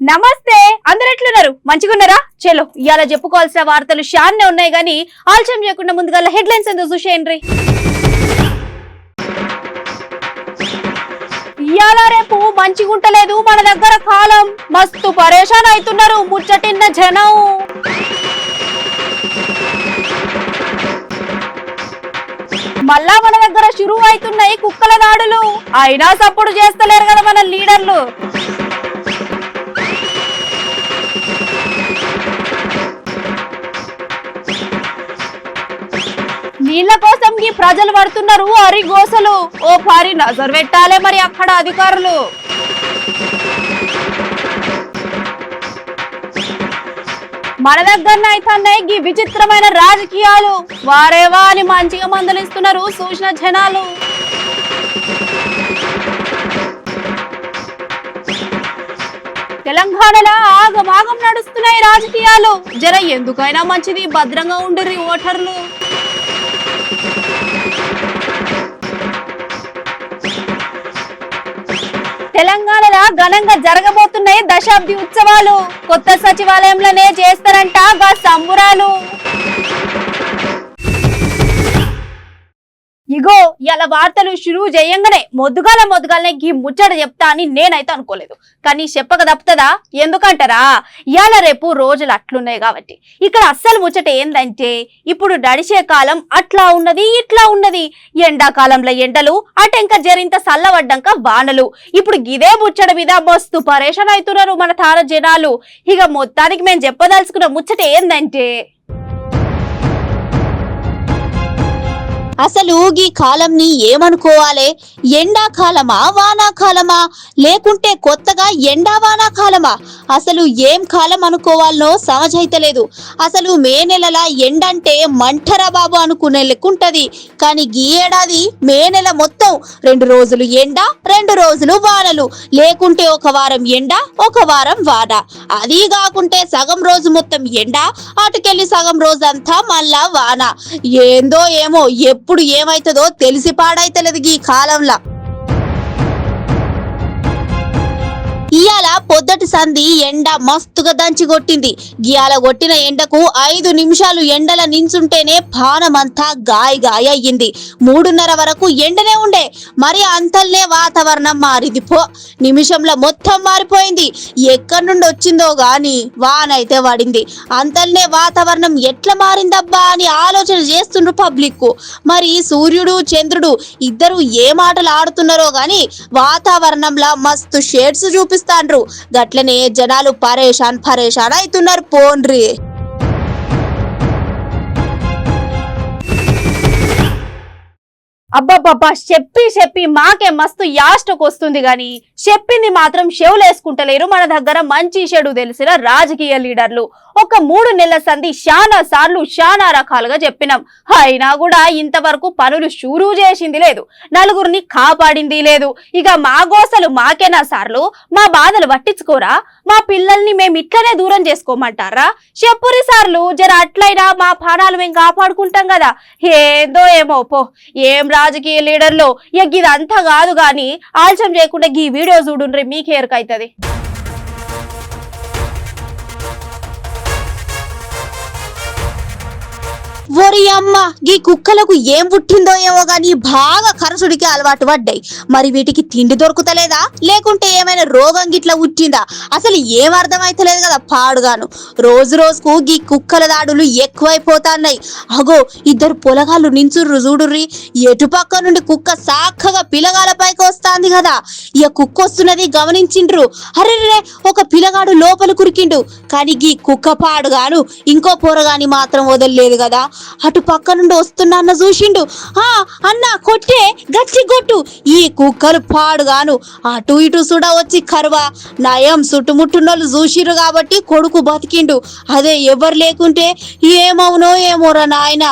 నమస్తే, అందరు ఎట్లున్నారు? మంచిగున్నారా? చలో ఇవాళ చెప్పుకోవాల్సిన వార్తలు షాన్నే ఉన్నాయి గానీ ఆలస్యం చేయకుండా ముందుగా హెడ్లైన్స్ ఎందుకు చూసేయండి. ఇవాళ రేపు మంచిగుంటలేదు మన దగ్గర కాలం. మస్తు పరేషాన్ అవుతున్నారు ముచ్చటిన్న జనం. మళ్ళా మన దగ్గర షురూ అవుతున్నాయి కుక్కల దాడులు. అయినా సపోర్ట్ చేస్తలేరు కదా మన లీడర్లు. నీళ్ల కోసం ఈ ప్రజలు పడుతున్నారు అరిగోసలు. ఓ పారి నజర్ పెట్టాలే మరి అక్కడ అధికారులు. మన దగ్గర అయితేనే ఈ విచిత్రమైన రాజకీయాలు. వారేవా అని మంచిగా మందలిస్తున్నారు చూసిన జనాలు. తెలంగాణలో ఆగమాగం నడుస్తున్నాయి రాజకీయాలు. జర ఎందుకైనా మంచిది భద్రంగా ఉండుర్రి ఓటర్లు. తెలంగాణలో ఘనంగా జరగబోతున్నాయి దశాబ్ది ఉత్సవాలు. కొత్త సచివాలయంలోనే చేస్తారంట గా సంబురాలు. ఇగో ఇలా వార్తలు షురూ చేయంగానే మొద్దుగాలనే ఈ ముచ్చట చెప్తా అని నేనైతే అనుకోలేదు. కానీ చెప్పక తప్పుతుందా? ఎందుకంటారా, ఇవాళ రేపు రోజులు అట్లున్నాయి కాబట్టి. ఇక్కడ అస్సలు ముచ్చట ఏందంటే, ఇప్పుడు నడిచే కాలం అట్లా ఉన్నది ఇట్లా ఉన్నది. ఎండాకాలంలో ఎండలు, అటెంక జరింత సల్లవడ్డాక వానలు. ఇప్పుడు ఇదే ముచ్చట మీద మస్తు పరేషాన్ అవుతున్నారు మన తార జనాలు. ఇక మొత్తానికి మేము చెప్పదలుచుకున్న ముచ్చట ఏందంటే, అసలు ఈ కాలంని ఏమనుకోవాలి? ఎండాకాలమా వానాకాలమా, లేకుంటే కొత్తగా ఎండా వానాకాలమా? అసలు ఏం కాలం అనుకోవాలనో సమజైతలేదు. అసలు మే నెలల ఎండంటే మంటరా బాబు అనుకునే లెక్కుంటది. కానీ ఈ ఏడాది మే నెల మొత్తం 2 రోజులు ఎండ 2 రోజులు వానలు, లేకుంటే ఒక వారం ఎండ ఒక వారం వాన. అది కాకుంటే సగం రోజు మొత్తం ఎండ, అటుకెళ్ళి సగం రోజంతా మళ్ళా వాన. ఏందో ఏమో ఎప్పుడు ఏమైతుందో తెలిసి పాడైతలేదు ఈ కాలంలో. ఇయాల పొద్దటి సంధి ఎండ మస్తుగా దంచి కొట్టింది. గియాల కొట్టిన ఎండకు 5 నిమిషాలు ఎండల నించుంటేనే పానమంతా గాయ అయ్యింది. 3:30 వరకు ఎండనే ఉండే. మరి అంతల్నే వాతావరణం మారింది. నిమిషంలో మొత్తం మారిపోయింది. ఎక్కడి నుండి వచ్చిందో గాని వానైతే పడింది. అంతల్నే వాతావరణం ఎట్లా మారిందబ్బా అని ఆలోచన చేస్తుండ్రు పబ్లిక్. మరి సూర్యుడు చంద్రుడు ఇద్దరు ఏ మాటలు ఆడుతున్నారో గాని వాతావరణంలో మస్తు షేడ్స్ చూపిస్తారు. గట్లనే జనాలు పరేషాన్ అవుతున్నారు పోన్రి. అబ్బబ్బబ్బా చెప్పి మాకే మస్తు యాస్టకు వస్తుంది గాని చెప్పింది మాత్రం చెవులేసుకుంటలేరు మన దగ్గర మంచి చెడు తెలిసిన రాజకీయ లీడర్లు. ఒక 3 నెలల సంధి శానా సార్లు శానా రకాలుగా చెప్పినాం. అయినా కూడా ఇంతవరకు పనులు షురూ చేసింది లేదు, నలుగురిని కాపాడింది లేదు. ఇక మా గోసలు మాకేనా సార్లు? మా బాధలు పట్టించుకోరా? మా పిల్లల్ని మేము ఇట్లనే దూరం చేసుకోమంటారా? చెప్పురి సార్లు, జర అట్లయినా మా ప్రాణాలు మేము కాపాడుకుంటాం కదా. ఏందో ఏమో పో, ఏం రాజకీయ లీడర్లు. ఇదంతా కాదు గాని ఆలస్యం చేయకుండా ఈ వీడియో చూడుండ్రి, మీకే ఎరకైతది. ఒరి అమ్మ, ఈ కుక్కలకు ఏం పుట్టిందో ఏమో గాని బాగా కరసుడికి అలవాటు పడ్డాయి. మరి వీటికి తిండి దొరుకుతలేదా, లేకుంటే ఏమైనా రోగం గిట్లా పుట్టిందా? అసలు ఏం అర్థమైతలేదు కదా పాడుగాను. రోజు రోజుకు ఈ కుక్కల దాడులు ఎక్కువైపోతున్నాయి. అగో ఇద్దరు పొలగాళ్ళు నించుర్రు చూడుర్రి. ఎటుపక్క నుండి కుక్క సాక్కగా పిలగాల పైకి వస్తాంది కదా. ఇక కుక్క వస్తున్నది గమనించిండ్రు. అరే ఒక పిలగాడు లోపల కురికిండు. కానీ ఈ కుక్క పాడుగాను ఇంకో పొరగాని మాత్రం వదలలేదు కదా. అటు పక్క నుండి వస్తున్నా చూసిండు. అన్న కొట్టే, గచ్చి కొట్టు. ఈ కుక్కలు పాడుగాను అటు ఇటు సుడా వచ్చి కరువా. నయం చుట్టుముట్టున్నోళ్ళు చూసిరు కాబట్టి కొడుకు బతికిండు. అదే ఎవరు లేకుంటే ఏమవునో ఏమోరా నాయన.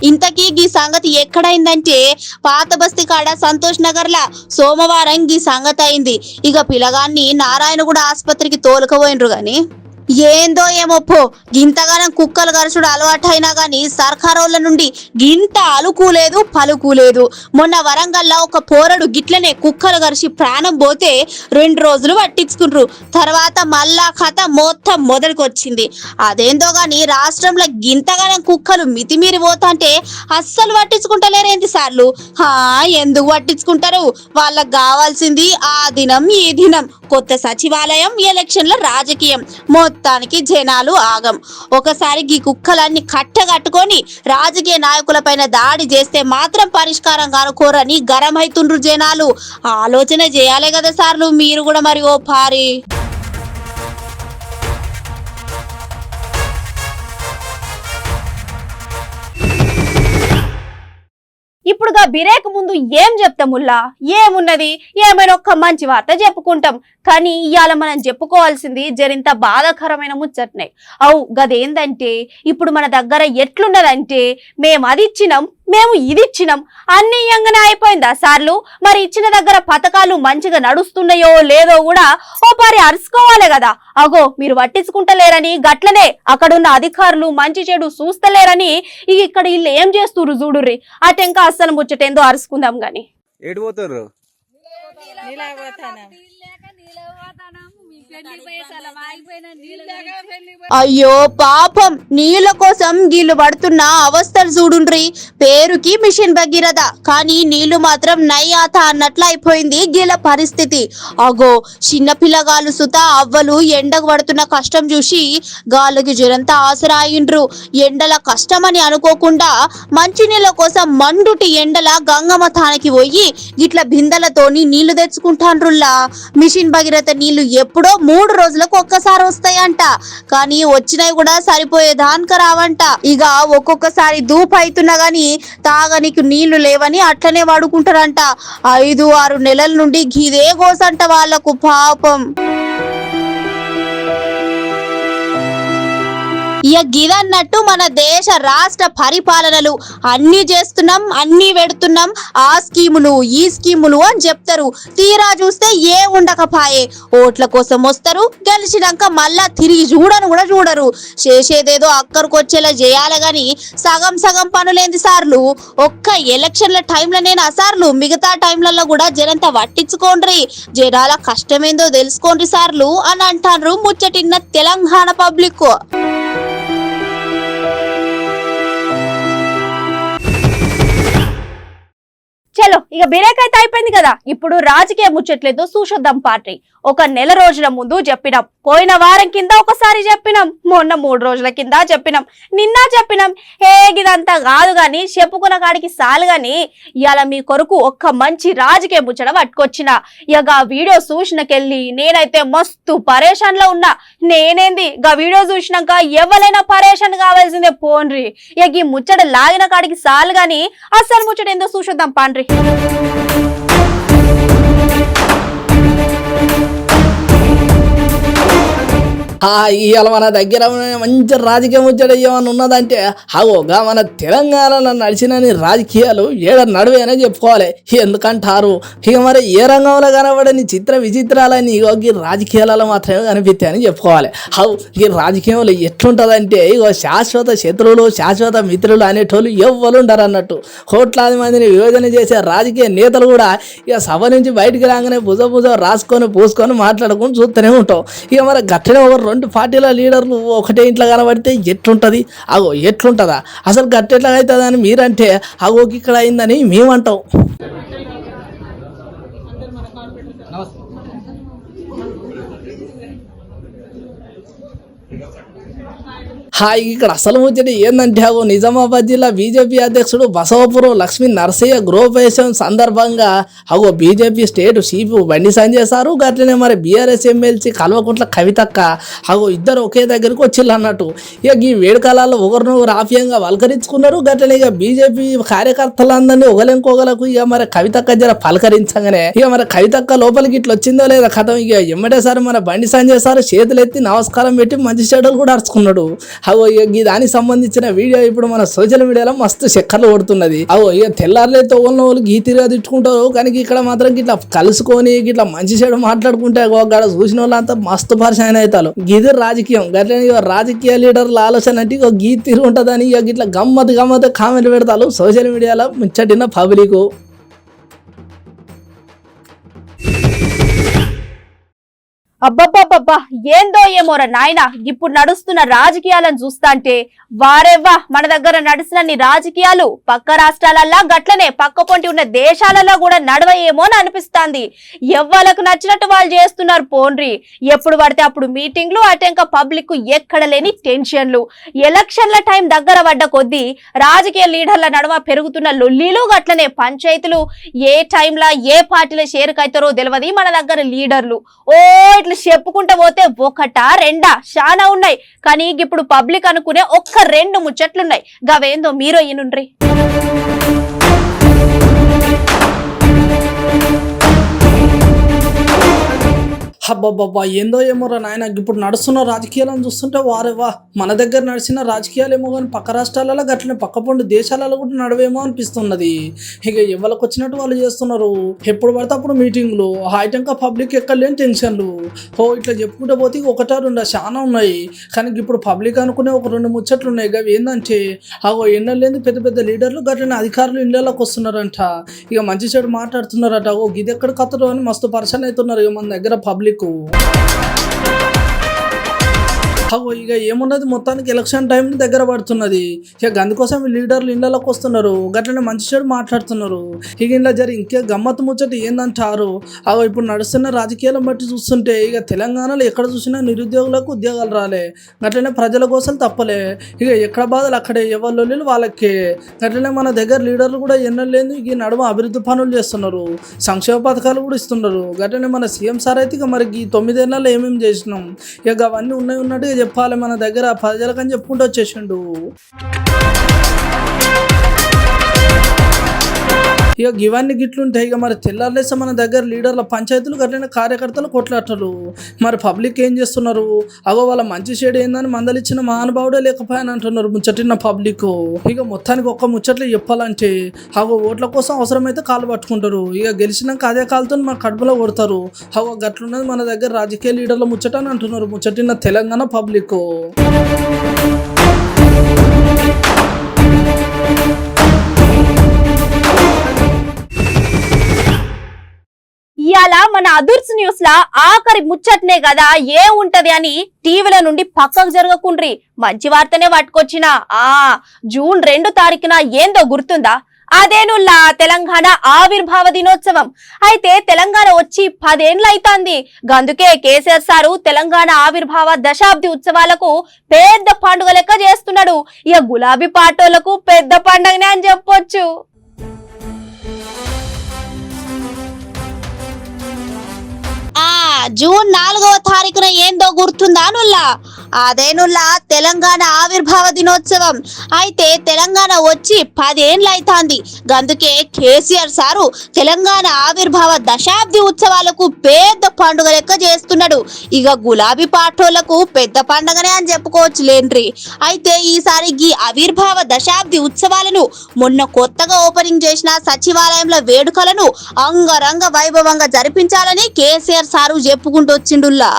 ఇంతకీ ఈ సంగతి ఎక్కడైందంటే పాత బస్తీ కాడ సంతోష్ నగర్ లా సోమవారం ఈ సంగతి అయింది. ఇక పిల్లగాన్ని నారాయణగూడ ఆసుపత్రికి తోలుకపోయినరు గాని ఏందో ఏమో పో, గింతగానం కుక్కలు గరుచుడు అలవాటైనా గాని సర్కారోళ్ళ నుండి గింత అలుకులేదు పలుకులేదు. మొన్న వరంగల్లో ఒక పోరడు గిట్లనే కుక్కలు గరిచి ప్రాణం పోతే 2 రోజులు పట్టించుకుండ్రు. తర్వాత మళ్ళా కథ మొత్తం మొదలుకొచ్చింది. అదేందో గాని రాష్ట్రంలో గింతగానం కుక్కలు మితిమీరి పోతాంటే అస్సలు పట్టించుకుంటలేరేంటి సార్లు? ఎందుకు పట్టించుకుంటారు? వాళ్ళకి కావాల్సింది ఆ దినం ఈ దినం, కొత్త సచివాలయం, ఎలక్షన్ల రాజకీయం. మొత్తానికి జనాలు ఆగం. ఒకసారి ఈ కుక్కలన్నీ కట్టగట్టుకొని రాజకీయ నాయకులపైన దాడి చేస్తే మాత్రం పరిష్కారం కానుకోరని గరం అవుతుండ్రు జనాలు. ఆలోచన చేయాలి కదా సార్లు మీరు కూడా మరి ఓ పారి. ఇప్పుడుగా బిరేక్ ముందు ఏం చెప్తాముల్లా? ఏమున్నది? ఏమైనా ఒక్క మంచి వార్త చెప్పుకుంటాం. కానీ ఇవాళ మనం చెప్పుకోవాల్సింది జరింత బాధాకరమైన ముచ్చట్నే. గదేందంటే ఇప్పుడు మన దగ్గర ఎట్లున్నదంటే మేము అది ఇచ్చినాం, మేము ఇది ఇచ్చినాం అన్నియంగానే అయిపోయిందా సార్లు? మరి ఇచ్చిన దగ్గర పథకాలు మంచిగా నడుస్తున్నాయో లేదో కూడా ఓ పారి అరుచుకోవాలి కదా. మీరు పట్టించుకుంటలేరని గట్లనే అక్కడున్న అధికారులు మంచి చెడు చూస్తలేరని ఇక్కడ వీళ్ళు ఏం చేస్తుర్రు చూడుర్రి. అటెంకా అస్సలు ముచ్చటేందో అరుచుకుందాం గాని. అయ్యో పాపం, నీళ్ళ కోసం గీళ్ళు పడుతున్న అవస్థలు చూడుండ్రి. పేరుకి మిషన్ భగీరథ, కానీ నీళ్లు మాత్రం నయ్యాత అన్నట్లు అయిపోయింది గీళ్ళ పరిస్థితి. చిన్న పిల్లగాళ్ళు సుత అవ్వలు ఎండకు పడుతున్న కష్టం చూసి గాళ్ళకి జరంతా ఆసరాయిండ్రు. ఎండల కష్టమని అనుకోకుండా మంచినీళ్ళ కోసం మండుటి ఎండల గంగమ్మ తానకి పోయి గిట్ల బిందెలతోని నీళ్లు తెచ్చుకుంటాండ్రుల్లా. మిషన్ భగీరథ నీళ్లు ఎప్పుడో 3 రోజులకు ఒక్కసారి వస్తాయంట, కానీ వచ్చినాయి కూడా సరిపోయేదానికి రావంట. ఇక ఒక్కొక్కసారి దూపు అవుతున్నా గాని తాగనికి నీళ్లు లేవని అట్లనే వాడుకుంటారంట. 5-6 నెలల నుండి గిదే గోసంట వాళ్లకు పాపం. గిదన్నట్టు మన దేశ రాష్ట్ర పరిపాలనలు అన్ని చేస్తున్నాం, అన్ని పెడుతున్నాం, ఆ స్కీములు ఈ స్కీములు అని చెప్తారు. తీరా చూస్తే ఏ ఉండకపాయే. ఓట్ల కోసం వస్తారు, గెలిచినాక మళ్ళా తిరిగి చూడను కూడా చూడరు. చేసేదేదో అక్కడికొచ్చేలా చేయాలి గాని సగం సగం పనులేంది సార్లు? ఒక్క ఎలక్షన్ల టైంలోనేనా సార్లు? మిగతా టైంలలో కూడా జనంతా పట్టించుకోండ్రి, జనాల కష్టమేందో తెలుసుకోండి సార్లు అని అంటారు ముచ్చటిన్న తెలంగాణ పబ్లిక్. చలో ఇక బిరేక్ అయితే అయిపోయింది కదా. ఇప్పుడు రాజకీయ ముచ్చట్లేదో చూసొద్దాం. పార్టీ ఒక నెల రోజుల ముందు చెప్పినాం, పోయిన వారం కింద ఒకసారి చెప్పినాం, మొన్న 3 రోజుల కింద చెప్పినాం, నిన్న చెప్పినాం. ఇదంతా కాదు గాని చెప్పుకున్న కాడికి సాలు గాని ఇవాళ మీ కొరకు ఒక్క మంచి రాజకీయ ముచ్చట పట్టుకొచ్చిన. ఇక ఆ వీడియో చూసినకెళ్ళి నేనైతే మస్తు పరేషాన్ లో ఉన్నా. నేనేంది గా వీడియో చూసినాక ఎవరైనా పరేషాన్ కావాల్సిందే పోన్రి. ఇక ఈ ముచ్చట లాగిన కాడికి సాలు గాని అసలు ముచ్చట ఏందో చూసొద్దాం పాండ్రి. ఇవాళ మన దగ్గర మంచి రాజకీయ ముచ్చట ఏమన్నా ఉన్నదంటే గా మన తెలంగాణలో నడిచినని రాజకీయాలు ఏడ నడువేనే చెప్పుకోవాలి. ఎందుకంటారు ఇక మరి ఏ రంగంలో కనబడని చిత్ర విచిత్రాలని ఈ రాజకీయాలలో మాత్రమే కనిపిస్తాయని చెప్పుకోవాలి. ఈ రాజకీయంలో ఎట్లుంటుందంటే శాశ్వత శత్రువులు శాశ్వత మిత్రులు అనేటోళ్ళు ఎవ్వరు ఉండరు అన్నట్టు. కోట్లాది మందిని విభజన చేసే రాజకీయ నేతలు కూడా ఇక సభ నుంచి బయటికి రాగానే భుజ రాసుకొని పూసుకొని మాట్లాడుకొని చూస్తూనే ఉంటాం. ఇక మరి గట్టనే ఒక 2 పార్టీల లీడర్లు ఒకటే ఇంట్లో కనబడితే ఎట్లుంటుంది? ఎట్లుంటుందా అసలు? గట్టెట్లా అవుతుందని మీరంటే ఇక్కడ అయిందని మేమంటాం. ఇక్కడ అసలు ముచ్చట ఏందంటే నిజామాబాద్ జిల్లా బీజేపీ అధ్యక్షుడు బసవపురం లక్ష్మీ నరసయ్య గృహప్రవేశం సందర్భంగా BJP state chief Bandi Sanjay sir గట్లనే మరి బీఆర్ఎస్ ఎమ్మెల్సీ కల్వకుంట్ల కవితక్క ఇద్దరు ఒకే దగ్గరకు వచ్చిళ్ళు అన్నట్టు. ఇక ఈ వేడుకలలో ఒకరినొకరు ఆప్యాయంగా వలకరించుకున్నారు. గట్లనే ఇక బీజేపీ కార్యకర్తలందరినీ ఒకలింకొకలకు ఇక మరి కవితక్క జర పలకరించగానే ఇక మరి కవితక్క లోపలికి ఇట్లా వచ్చిందో లేదా కథం ఇక ఎమ్మటే సార్ మన బండి సంజయ్ సార్ చేతులెత్తి నమస్కారం పెట్టి మంచి చెడులు కూడా అరుచుకున్నాడు. అవో ఇక దానికి సంబంధించిన వీడియో ఇప్పుడు మన సోషల్ మీడియాలో మస్తు చక్కర్లు కొడుతున్నది. అవో ఇక తెల్లారులైతే వాళ్ళు గీతిగా తిట్టుకుంటారు, కానీ ఇక్కడ మాత్రం ఇట్లా కలుసుకొని ఇట్లా మంచి చెడు మాట్లాడుకుంటే గడ చూసిన వాళ్ళంతా మస్తు పరిచయం అవుతారు. గిది రాజకీయం. గట్ల రాజకీయ లీడర్ల ఆలోచన అంటే ఇక గీతి తీరు ఉంటుందని ఇక ఇట్లా గమ్మత్ కామెంట్ పెడతారు సోషల్ మీడియాలో ముచ్చటిన పబ్లిక్. అబ్బబ్బబ్బబ్బా, ఏందో ఏమోరా నాయన, ఇప్పుడు నడుస్తున్న రాజకీయాలను చూస్తాంటే వారెవ్వా, మన దగ్గర నడుస్తున్న రాజకీయాలు పక్క రాష్ట్రాలల్లా గట్లనే పక్క పొంటి ఉన్న దేశాలలో కూడా నడవయేమో అని అనిపిస్తాంది. ఎవ్వలకు నచ్చినట్టు వాళ్ళు చేస్తున్నారు పోన్రి. ఎప్పుడు పడితే అప్పుడు మీటింగ్లు, అటెంక పబ్లిక్ ఎక్కడ లేని టెన్షన్లు. ఎలక్షన్ల టైం దగ్గర పడ్డ కొద్దీ రాజకీయ లీడర్ల నడుమ పెరుగుతున్న లొల్లీలు, గట్లనే పంచాయతీలు. ఏ టైంలో ఏ పార్టీలో షేరుకైతారో తెలియదు మన దగ్గర లీడర్లు. ఓ ఇట్లా చెప్పుకుంటా పోతే ఒకటా రెండా చాలా ఉన్నాయి. కానీ ఇప్పుడు పబ్లిక్ అనుకునే ఒక్క 2 ముచ్చట్లున్నాయి. గవేందో మీరో ఈనుండ్రి. అబ్బబ్బబ్బా, ఏందో ఏమోరా నాయన, ఇప్పుడు నడుస్తున్న రాజకీయాలను చూస్తుంటే వారేవా, మన దగ్గర నడిచిన రాజకీయాలు ఏమో కానీ పక్క రాష్ట్రాలలో గట్లనే పక్క పొండు దేశాలలో కూడా నడవేమో అనిపిస్తున్నది. ఇక ఎవరికి వచ్చినట్టు వాళ్ళు చేస్తున్నారు. ఎప్పుడు పడితే అప్పుడు మీటింగ్లు, హైటెంక పబ్లిక్ ఎక్కడ లేని టెన్షన్లు. ఇట్లా చెప్పుకుంటే పోతే ఒకటా రెండా చాలా ఉన్నాయి. కానీ ఇప్పుడు పబ్లిక్ అనుకునే ఒక 2 ముచ్చట్లు ఉన్నాయి. అవి ఏంటంటే ఎన్నెళ్ళేంది పెద్ద పెద్ద లీడర్లు గట్లనే అధికారులు ఇళ్ళలోకి వస్తున్నారంట. ఇక మంచి చెడు మాట్లాడుతున్నారట. ఇది ఎక్కడ కత్తరు అని మస్తు పర్సన్ అవుతున్నారు ఇక మన దగ్గర పబ్లిక్. ఇక ఏమున్నది, మొత్తానికి ఎలక్షన్ టైం దగ్గర పడుతున్నది. ఇక అందుకోసం లీడర్లు ఇళ్ళలోకి వస్తున్నారు, గట్లనే మంచి చెడు మాట్లాడుతున్నారు. ఇక ఇలా ఇంకే గమ్మత్తు ముచ్చట ఏందంటారు. ఇప్పుడు నడుస్తున్న రాజకీయాలను బట్టి చూస్తుంటే ఇక తెలంగాణలో ఎక్కడ చూసినా నిరుద్యోగులకు ఉద్యోగాలు రాలే, గట్లనే ప్రజల కోసం తప్పలే. ఇక ఎక్కడ బాధలు అక్కడే, ఎవరు వాళ్ళకే. గట్లనే మన దగ్గర లీడర్లు కూడా ఎన్నలేదు ఇక నడుమ అభివృద్ధి పనులు చేస్తున్నారు, సంక్షేమ పథకాలు కూడా ఇస్తున్నారు. గట్లనే మన సీఎం సార్ అయితే ఇక మరి ఈ 9 ఏళ్ళలో ఏమేమి చేసినాం ఇక అవన్నీ ఉన్నట్టు చెప్పాలి. మన దగ్గర ప్రజలకని చెప్పుకుంటూ వచ్చేసిండు. ఇక ఇవన్నీ గిట్లుంటాయి. ఇక మరి తెల్లారులేస్తే మన దగ్గర లీడర్ల పంచాయతీలు గట్లనే కార్యకర్తలు కొట్లాటలు. మరి పబ్లిక్ ఏం చేస్తున్నారు, వాళ్ళ మంచి షేడ్ ఏందని మందలిచ్చిన మహానుభావుడే లేకపోయాని అంటున్నారు ముచ్చటిన్న పబ్లిక్. ఇక మొత్తానికి ఒక్క ముచ్చట్లు చెప్పాలంటే ఓట్ల కోసం అవసరమైతే కాలు పట్టుకుంటారు. ఇక గెలిచినాక అదే కాలుతో మన కడుపులో కొడతారు. గట్లున్నది మన దగ్గర రాజకీయ లీడర్ల ముచ్చట అని అంటున్నారు ముచ్చటిన్న తెలంగాణ పబ్లిక్. ఇయాల మన అదుర్స్ న్యూస్ లా ఆఖరి ముచ్చట్నే కదా ఏ ఉంటది అని టీవీల నుండి పక్కకు జరగకుండ్రి. మంచి వార్తనే పట్టుకొచ్చిన. జూన్ 2 తారీఖున ఏందో గుర్తుందా? అదేనుల్లా తెలంగాణ ఆవిర్భావ దినోత్సవం. అయితే తెలంగాణ వచ్చి 10 ఏళ్ళు అయితాంది. అందుకే కేసీఆర్ సారు తెలంగాణ ఆవిర్భావ దశాబ్ది ఉత్సవాలకు పెద్ద పండుగ లెక్క చేస్తున్నాడు. ఇక గులాబీ పాటోళ్లకు పెద్ద పండుగనే అని చెప్పొచ్చు. జూన్ 4వ తారీఖున ఏందో గుర్తుందా నుల్లా? అదేనుల్లా తెలంగాణ ఆవిర్భావ దినోత్సవం. అయితే తెలంగాణ వచ్చి 10 ఏళ్ళు అయితాంది. అందుకే కేసీఆర్ సారు తెలంగాణ ఆవిర్భావ దశాబ్ది ఉత్సవాలకు పెద్ద పండుగ లెక్క చేస్తున్నాడు. ఇక గులాబీ పాటోళ్లకు పెద్ద పండుగనే అని చెప్పుకోవచ్చు లేండ్రి. అయితే ఈసారి ఈ ఆవిర్భావ దశాబ్ది ఉత్సవాలను మొన్న కొత్తగా ఓపెనింగ్ చేసిన సచివాలయంలో వేడుకలను అంగరంగ వైభవంగా జరిపించాలని కేసీఆర్ సారు చెప్పుకుంటూ వచ్చిండుల్లా.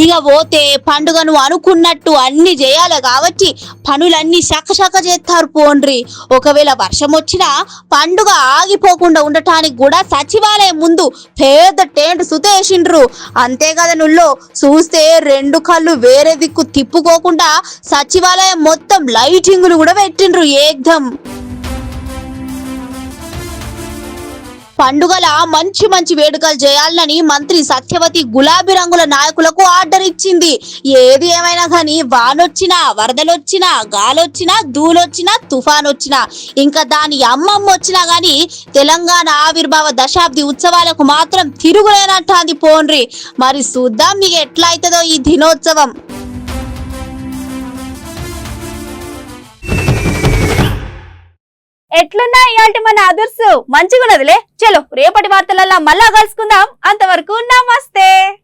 ఇక పోతే పండుగను అనుకున్నట్టు అన్ని చేయాలి కాబట్టి పనులన్నీ చక్కచక్క చేస్తారు పోండ్రి. ఒకవేళ వర్షం వచ్చినా పండుగ ఆగిపోకుండా ఉండటానికి కూడా సచివాలయం ముందు పెద్ద టెంట్ సుతేసిండ్రు. అంతే కదా నుల్లో, చూస్తే 2 కళ్ళు వేరే దిక్కు తిప్పుకోకుండా సచివాలయం మొత్తం లైటింగులు కూడా పెట్టిండ్రు ఏకదం. పండుగల మంచి మంచి వేడుకలు చేయాలని మంత్రి సత్యవతి గులాబీ రంగుల నాయకులకు ఆర్డర్ ఇచ్చింది. ఏది ఏమైనా కానీ వానొచ్చినా, వరదలొచ్చినా, గాలొచ్చినా, దూలొచ్చినా, తుఫాన్ వచ్చినా, ఇంకా దాని అమ్మమ్మ వచ్చినా గాని తెలంగాణ ఆవిర్భావ దశాబ్ది ఉత్సవాలకు మాత్రం తిరుగులేనట్టాంది పోండ్రి. మరి చూద్దాం మీకు ఎట్లా అవుతుందో ఈ దినోత్సవం. ఎట్లున్నా ఇయాల్టి మన అదుర్సు మంచిగున్నదిలే. చలో రేపటి వార్తలల్లా మళ్ళా కలుసుకుందాం. అంతవరకు నమస్తే.